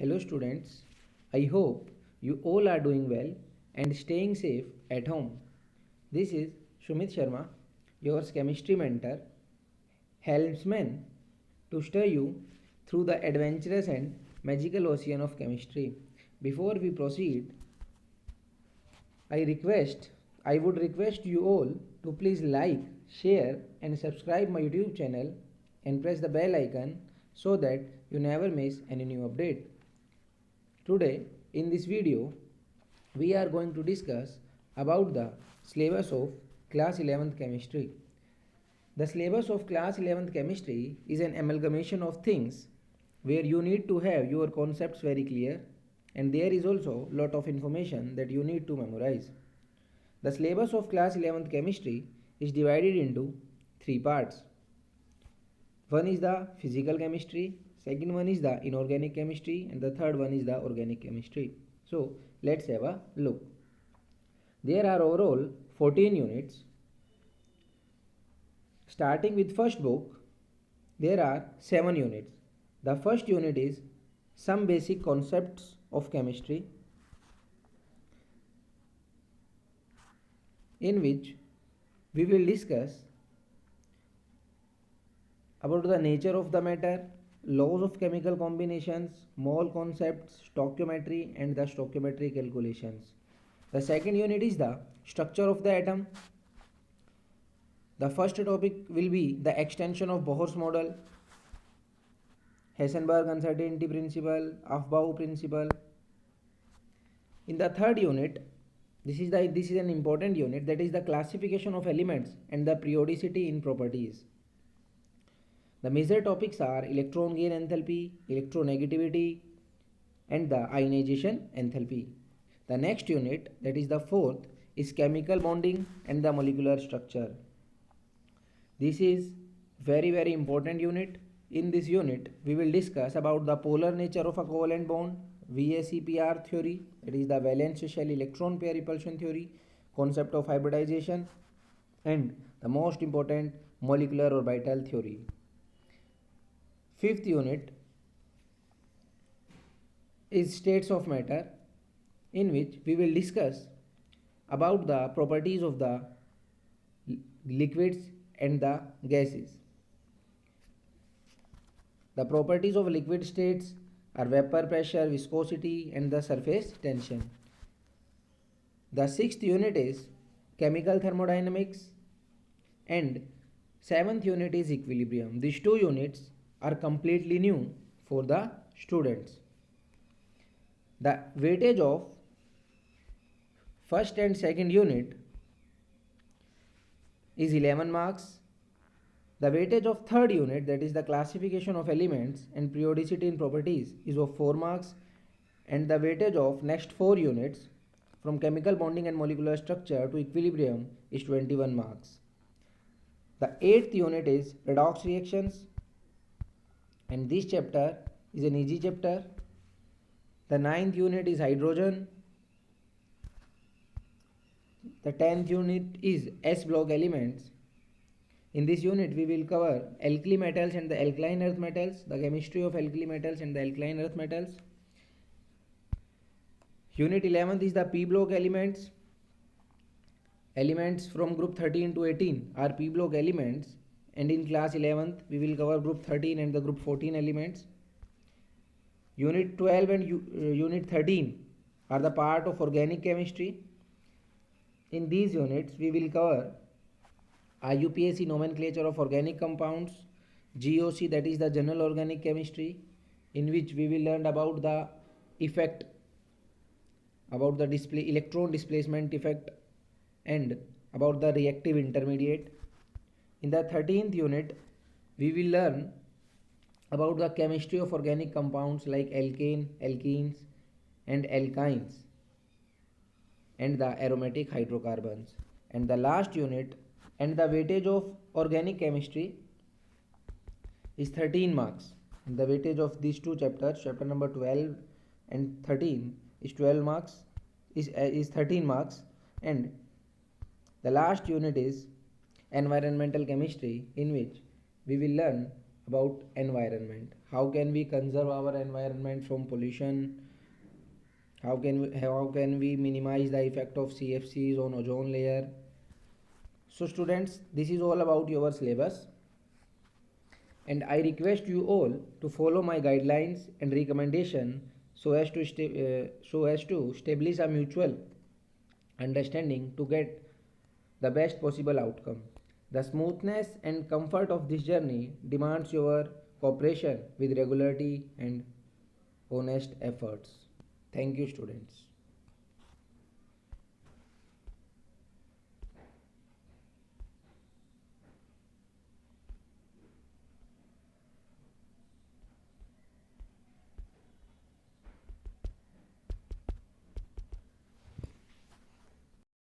Hello students, I hope you all are doing well and staying safe at home. This is Shumit Sharma, your chemistry mentor, helmsman to steer you through the adventurous and magical ocean of chemistry. Before we proceed, I would request you all to please like, share and subscribe my YouTube channel and press the bell icon so that you never miss any new update. Today in this video we are going to discuss about the syllabus of class 11th chemistry. The syllabus of class 11th chemistry is an amalgamation of things where you need to have your concepts very clear and there is also lot of information that you need to memorize. The syllabus of class 11th chemistry is divided into three parts. One is the physical chemistry, second one is the inorganic chemistry and the third one is the organic chemistry. So let's have a look. There are overall 14 units. Starting with first book, there are 7 units. The first unit is some basic concepts of chemistry, in which we will discuss about the nature of the matter, laws of chemical combinations, mole concepts, stoichiometry and the stoichiometry calculations. The second unit is the structure of the atom. The first topic will be the extension of Bohr's model, Heisenberg uncertainty principle, Aufbau principle. In the third unit, this is an important unit, that is the classification of elements and the periodicity in properties. The major topics are electron gain enthalpy, electronegativity and the ionization enthalpy. The next unit, that is the fourth, is chemical bonding and the molecular structure. This is very important unit. In this unit we will discuss about the polar nature of a covalent bond, VSEPR theory, that is the valence shell electron pair repulsion theory, concept of hybridization and the most important molecular orbital theory. Fifth unit is states of matter, in which we will discuss about the properties of the liquids and the gases. The properties of liquid states are vapor pressure, viscosity and the surface tension. The sixth unit is chemical thermodynamics and seventh unit is equilibrium. These two units are completely new for the students. The weightage of first and second unit is 11 marks. The weightage of third unit, that is the classification of elements and periodicity in properties, is of 4 marks, and the weightage of next 4 units from chemical bonding and molecular structure to equilibrium is 21 marks. The 8th unit is redox reactions and this chapter is an easy chapter. The 9th unit is hydrogen. The 10th unit is S block elements. In this unit we will cover alkali metals and the alkaline earth metals, the chemistry of alkali metals and the alkaline earth metals. Unit 11th is the P block elements. Elements from group 13 to 18 are P block elements, and in class 11th we will cover group 13 and the group 14 elements. Unit 12 and unit 13 are the part of organic chemistry. In these units we will cover IUPAC nomenclature of organic compounds, GOC, that is the general organic chemistry, in which we will learn about the effect, about the electron displacement effect and about the reactive intermediate. In the 13th unit we will learn about the chemistry of organic compounds like alkane, alkenes and alkynes and the aromatic hydrocarbons. And the last unit and the weightage of organic chemistry is 13 marks. And the weightage of these two chapters, chapter number 12 and 13, is 12 marks, is 13 marks, and the last unit is environmental chemistry, in which we will learn about environment, how can we conserve our environment from pollution, how can we minimize the effect of CFCs on ozone layer. So students, this is all about your syllabus, and I request you all to follow my guidelines and recommendation so as to establish a mutual understanding to get the best possible outcome. The smoothness and comfort of this journey demands your cooperation with regularity and honest efforts. Thank you, students.